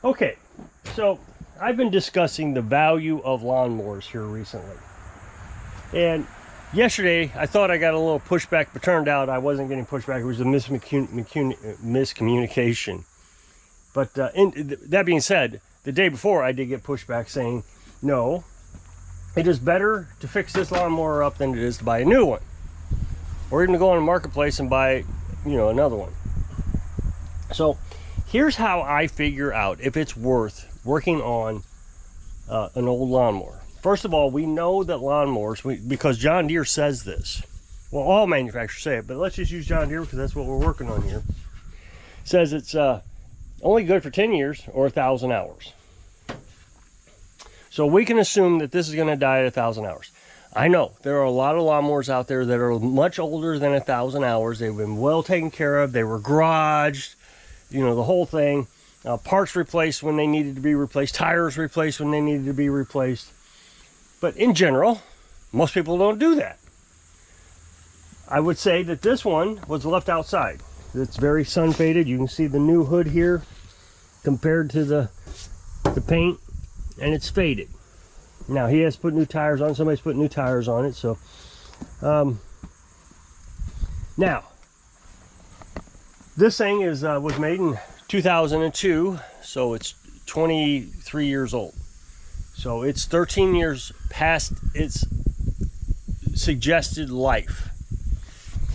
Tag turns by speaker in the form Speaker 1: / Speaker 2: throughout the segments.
Speaker 1: Okay, so I've been discussing the value of lawnmowers here recently. And yesterday, I thought I got a little pushback, but turned out I wasn't getting pushback. It was a miscommunication. But that being said, the day before, I did get pushback saying, no, it is better to fix this lawnmower up than it is to buy a new one. Or even to go on the marketplace and buy, another one. So here's how I figure out if it's worth working on an old lawnmower. First of all, we know that lawnmowers, because John Deere says this. Well, all manufacturers say it, but let's just use John Deere because that's what we're working on here. Says it's only good for 10 years or 1,000 hours. So we can assume that this is going to die at 1,000 hours. I know there are a lot of lawnmowers out there that are much older than 1,000 hours. They've been well taken care of. They were garaged, the whole thing. Parts replaced when they needed to be replaced. Tires replaced when they needed to be replaced. But in general, most people don't do that. I would say that this one was left outside. It's very sun faded. You can see the new hood here compared to the paint, and it's faded. Now he has put new tires on. Somebody's put new tires on it. So now this thing is was made in 2002, so it's 23 years old. So it's 13 years past its suggested life.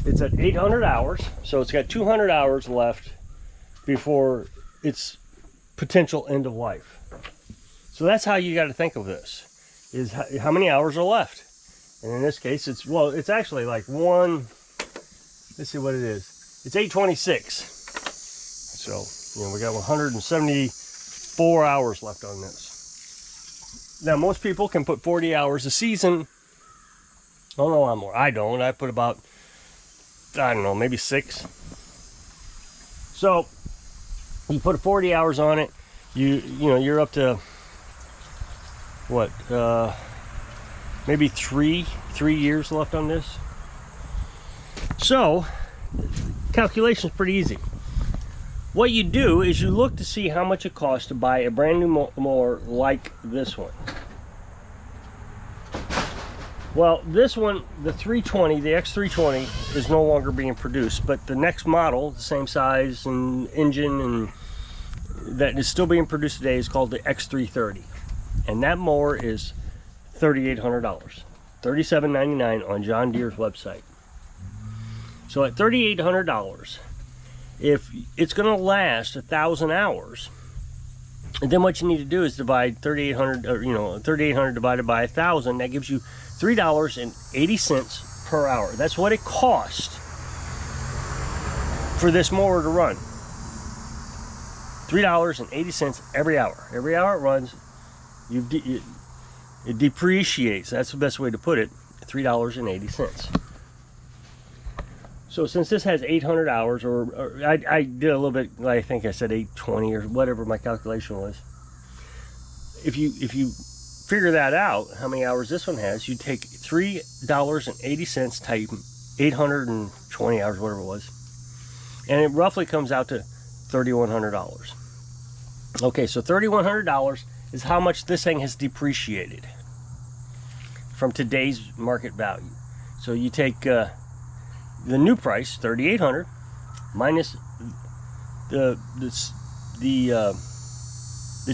Speaker 1: It's at 800 hours, so it's got 200 hours left before its potential end of life. So that's how you got to think of this, is how many hours are left. And in this case, it's actually like let's see what it is. It's 826. So, we got 174 hours left on this. Now, most people can put 40 hours a season on a lawnmower. I don't. I put about, maybe 6. So, you put 40 hours on it, you're up to, what, maybe three years left on this. So, calculation's pretty easy. What you do is you look to see how much it costs to buy a brand new mower like this one. Well, this one, the 320, the X320, is no longer being produced, but the next model, the same size and engine, and that is still being produced today, is called the X330. And that mower is $3,800, $3,799 on John Deere's website. So at $3,800, if it's going to last 1,000 hours, then what you need to do is divide 3,800, or 3,800 divided by 1,000. That gives you $3.80 per hour. That's what it costs for this mower to run. $3.80 every hour. Every hour it runs, it depreciates. That's the best way to put it. $3.80. So since this has 800 hours, or I did a little bit, I think I said 820 or whatever my calculation was. If you figure that out, how many hours this one has, you take $3.80 times 820 hours, whatever it was, and it roughly comes out to $3,100. Okay, so $3,100 is how much this thing has depreciated from today's market value. So you take the new price, $3,800, minus the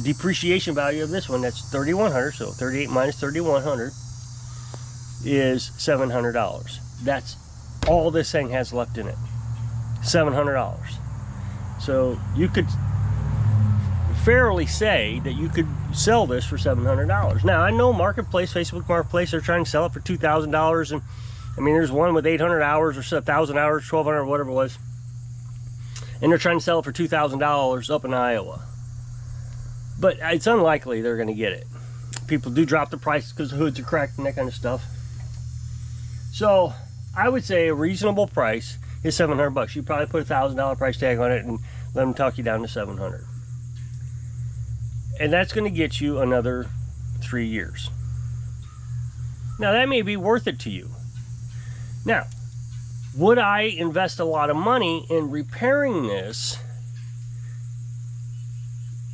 Speaker 1: depreciation value of this one, that's $3,100. So 38 minus 3,100 is $700. That's all this thing has left in it, $700. So you could fairly say that you could sell this for $700. Now I know Marketplace, Facebook Marketplace, they're trying to sell it for $2,000, and there's one with 800 hours or 1,000 hours, 1,200, whatever it was, and they're trying to sell it for $2,000 up in Iowa. But it's unlikely they're going to get it. People do drop the prices because the hoods are cracked and that kind of stuff. So I would say a reasonable price is $700. You probably put a $1,000 price tag on it and let them talk you down to $700. And that's going to get you another 3 years. Now that may be worth it to you. Now, would I invest a lot of money in repairing this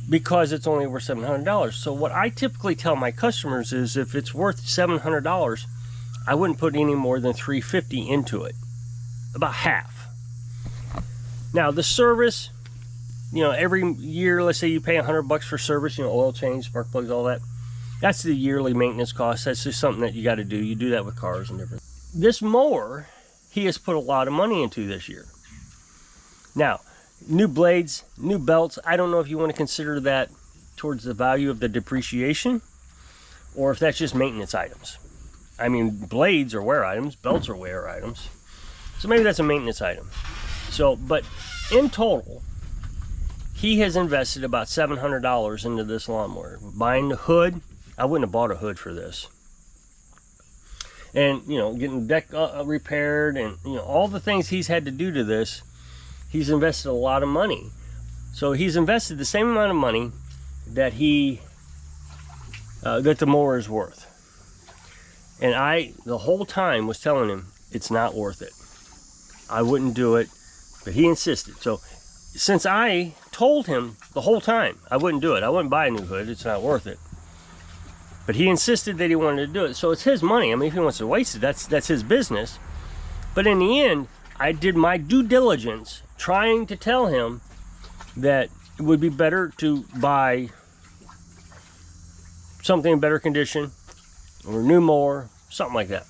Speaker 1: because it's only worth $700. So what I typically tell my customers is if it's worth $700, I wouldn't put any more than $350 into it, about half. Now the service, you know, every year, let's say you pay $100 for service, you know, oil change, spark plugs, all that. That's the yearly maintenance cost. That's just something that you got to do. You do that with cars and different. This mower, he has put a lot of money into this year. Now, new blades, new belts. I don't know if you want to consider that towards the value of the depreciation or if that's just maintenance items. I mean, blades are wear items, belts are wear items. So maybe that's a maintenance item. So, but in total, he has invested about $700 into this lawnmower. Buying the hood, I wouldn't have bought a hood for this. And, you know, getting the deck repaired and, you know, all the things he's had to do to this, he's invested a lot of money. So he's invested the same amount of money that that the mower is worth. And I, the whole time, was telling him it's not worth it. I wouldn't do it, but he insisted. So since I told him the whole time I wouldn't do it, I wouldn't buy a new hood, it's not worth it. But he insisted that he wanted to do it. So it's his money. I mean, if he wants to waste it, that's his business. But in the end, I did my due diligence trying to tell him that it would be better to buy something in better condition or a new mower, something like that.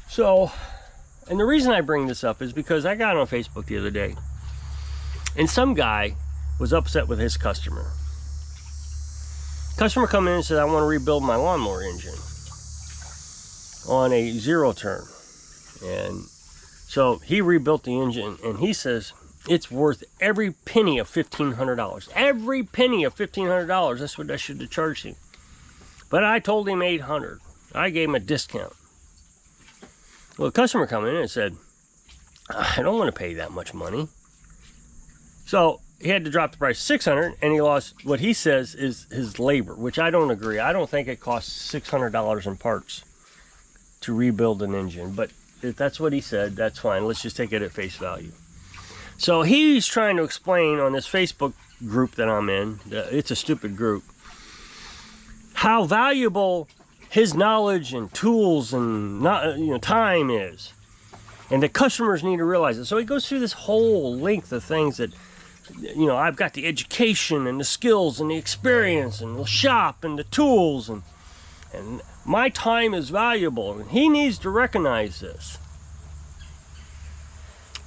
Speaker 1: So, and the reason I bring this up is because I got on Facebook the other day and some guy was upset with his customer. Customer come in and said, I want to rebuild my lawnmower engine on a 0 turn. And so he rebuilt the engine and he says it's worth every penny of $1,500. Every penny of $1,500. That's what I should have charged him. But I told him $800. I gave him a discount. Well, the customer come in and said, I don't want to pay that much money. So he had to drop the price $600, and he lost what he says is his labor, which I don't agree. I don't think it costs $600 in parts to rebuild an engine, but if that's what he said, that's fine. Let's just take it at face value. So he's trying to explain on this Facebook group that I'm in, it's a stupid group, how valuable his knowledge and tools and time is, and the customers need to realize it. So he goes through this whole length of things that, you know, I've got the education and the skills and the experience and the shop and the tools and my time is valuable, and he needs to recognize this.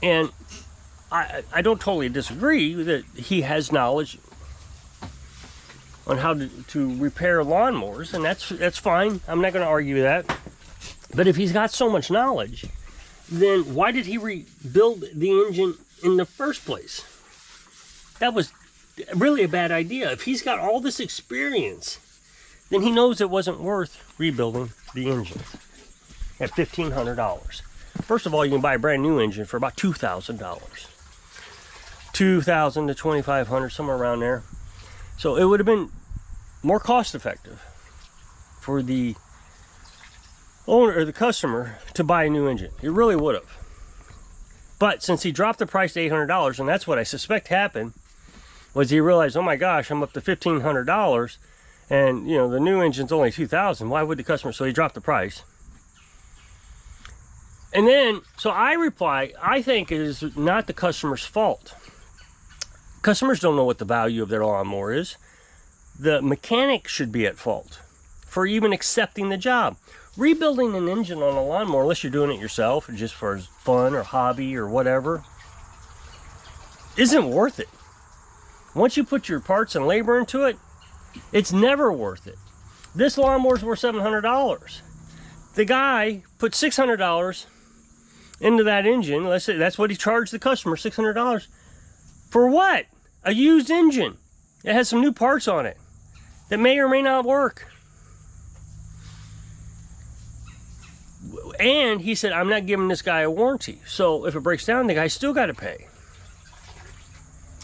Speaker 1: And I don't totally disagree that he has knowledge on how to repair lawnmowers, and that's fine. I'm not going to argue that. But if he's got so much knowledge, then why did he rebuild the engine in the first place? That was really a bad idea. If he's got all this experience, then he knows it wasn't worth rebuilding the engine at $1,500. First of all, you can buy a brand new engine for about $2,000. $2,000 to $2,500, somewhere around there. So it would have been more cost effective for the owner or the customer to buy a new engine. It really would have. But since he dropped the price to $800, and that's what I suspect happened, was he realized, oh my gosh, I'm up to $1,500, and you know the new engine's only $2,000. Why would the customer? So he dropped the price. And then, so I reply, I think it is not the customer's fault. Customers don't know what the value of their lawnmower is. The mechanic should be at fault for even accepting the job. Rebuilding an engine on a lawnmower, unless you're doing it yourself or just for fun or hobby or whatever, isn't worth it. Once you put your parts and labor into it, it's never worth it. This lawnmower's worth $700. The guy put $600 into that engine. Let's say that's what he charged the customer, $600. For what? A used engine. It has some new parts on it that may or may not work. And he said, I'm not giving this guy a warranty. So if it breaks down, the guy still got to pay.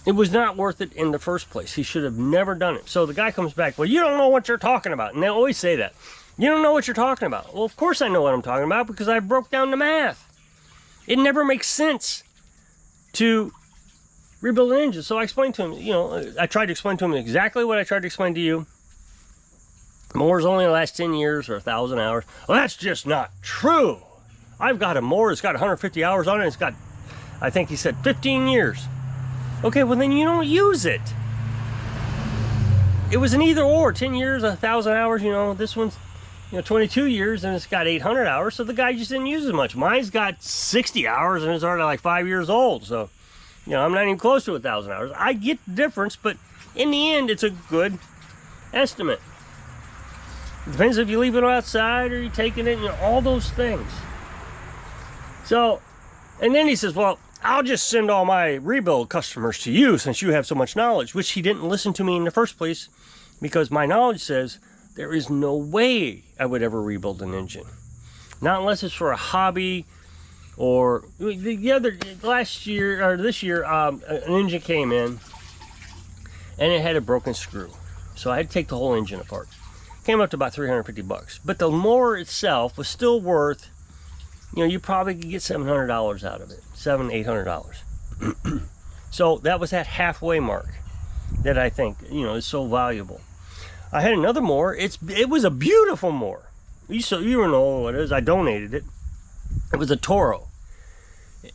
Speaker 1: It was not worth it in the first place. He should have never done it. So the guy comes back, well, you don't know what you're talking about. And they always say that. You don't know what you're talking about. Well, of course I know what I'm talking about because I broke down the math. It never makes sense to rebuild an engine. So I explained to him, you know, I tried to explain to him exactly what I tried to explain to you. Mowers only last 10 years or 1,000 hours. Well, that's just not true. I've got a mower that's got 150 hours on it. It's got, I think he said 15 years. Okay, well then you don't use it. It was an either or, 10 years, 1,000 hours, you know. This one's, you know, 22 years and it's got 800 hours, so the guy just didn't use as much. Mine's got 60 hours and it's already like 5 years old, so, you know, I'm not even close to 1,000 hours. I get the difference, but in the end, it's a good estimate. It depends if you leave it outside or you're taking it, you know, all those things. So, and then he says, well, I'll just send all my rebuild customers to you since you have so much knowledge, which he didn't listen to me in the first place because my knowledge says there is no way I would ever rebuild an engine. Not unless it's for a hobby or last year or this year, an engine came in and it had a broken screw. So I had to take the whole engine apart. Came up to about 350 bucks. But the mower itself was still worth, you know, you probably could get $700 out of it. $800. So that was that halfway mark that I think, you know, is so valuable. I had another mower. It was a beautiful mower. You don't know what it is. I donated it. It was a Toro.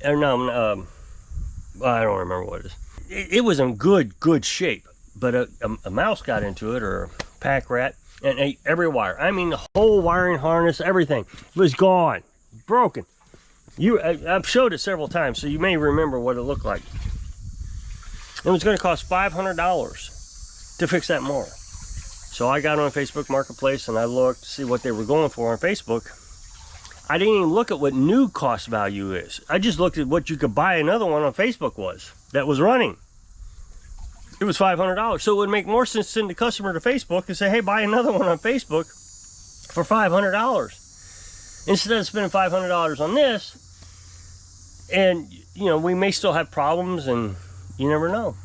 Speaker 1: Or no, I don't remember what it is. It was in good shape, but a mouse got into it, or a pack rat, and ate every wire. I mean, the whole wiring harness, everything was gone, broken. I've showed it several times, so you may remember what it looked like. It was going to cost $500 to fix that mower. So I got on Facebook Marketplace and I looked to see what they were going for on Facebook. I didn't even look at what new cost value is. I just looked at what you could buy another one on Facebook that was running. It was $500. So it would make more sense to send the customer to Facebook and say, hey, buy another one on Facebook for $500. Instead of spending $500 on this, and, you know, we may still have problems and you never know.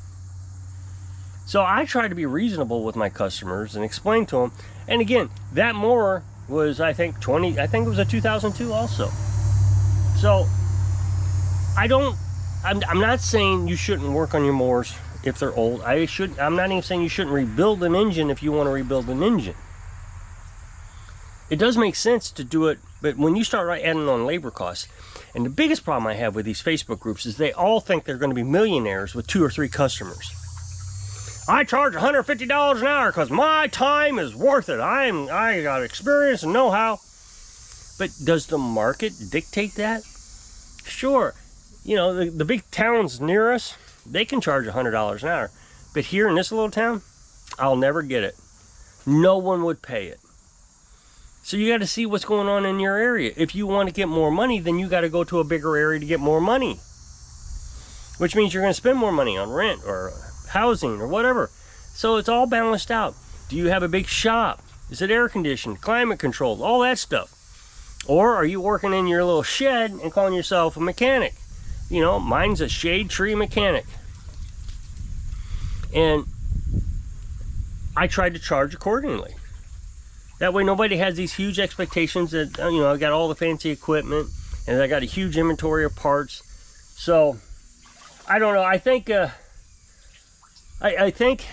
Speaker 1: So I try to be reasonable with my customers and explain to them. And again, that mower was, I think it was a 2002 also. So I'm not saying you shouldn't work on your mowers if they're old. I'm not even saying you shouldn't rebuild an engine if you want to rebuild an engine. It does make sense to do it, but when you start adding on labor costs, and the biggest problem I have with these Facebook groups is they all think they're going to be millionaires with 2 or 3 customers. I charge $150 an hour because my time is worth it. I got experience and know-how. But does the market dictate that? Sure. You know, the big towns near us, they can charge $100 an hour. But here in this little town, I'll never get it. No one would pay it. So you got to see what's going on in your area. If you want to get more money, then you got to go to a bigger area to get more money. Which means you're going to spend more money on rent or housing or whatever. So it's all balanced out. Do you have a big shop? Is it air conditioned, climate controlled, all that stuff? Or are you working in your little shed and calling yourself a mechanic? You know, mine's a shade tree mechanic. And I tried to charge accordingly. That way nobody has these huge expectations that, you know, I got all the fancy equipment and I got a huge inventory of parts. So, I don't know. I think, I think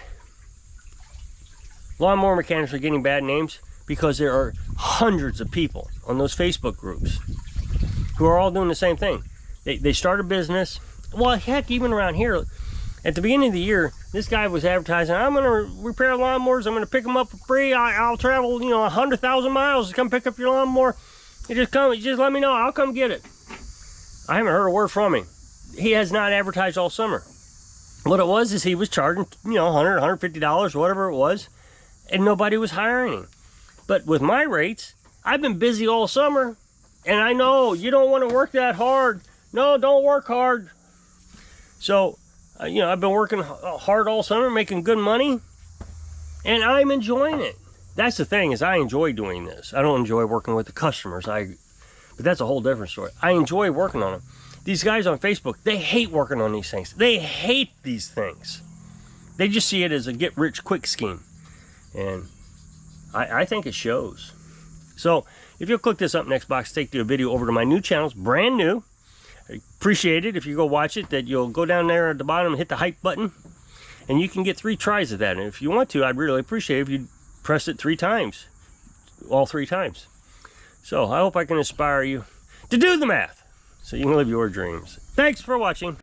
Speaker 1: lawnmower mechanics are getting bad names because there are hundreds of people on those Facebook groups who are all doing the same thing. They start a business. Well, heck, even around here, at the beginning of the year, this guy was advertising, I'm going to repair lawnmowers. I'm going to pick them up for free. I'll travel, you know, 100,000 miles to come pick up your lawnmower. You just let me know. I'll come get it. I haven't heard a word from him. He has not advertised all summer. What it was is he was charging, you know, $100, $150, whatever it was, and nobody was hiring him. But with my rates, I've been busy all summer, and I know you don't want to work that hard. No, don't work hard. So, you know, I've been working hard all summer, making good money, and I'm enjoying it. That's the thing, is I enjoy doing this. I don't enjoy working with the customers. But that's a whole different story. I enjoy working on them. These guys on Facebook, they hate working on these things. They hate these things. They just see it as a get-rich-quick scheme. And I think it shows. So, if you'll click this up next box, take the video over to my new channel. It's brand new. I appreciate it if you go watch it, that you'll go down there at the bottom and hit the hype button, and you can get 3 tries of that. And if you want to, I'd really appreciate it if you press it 3 times, all 3 times. So I hope I can inspire you to do the math so you can live your dreams. Thanks for watching.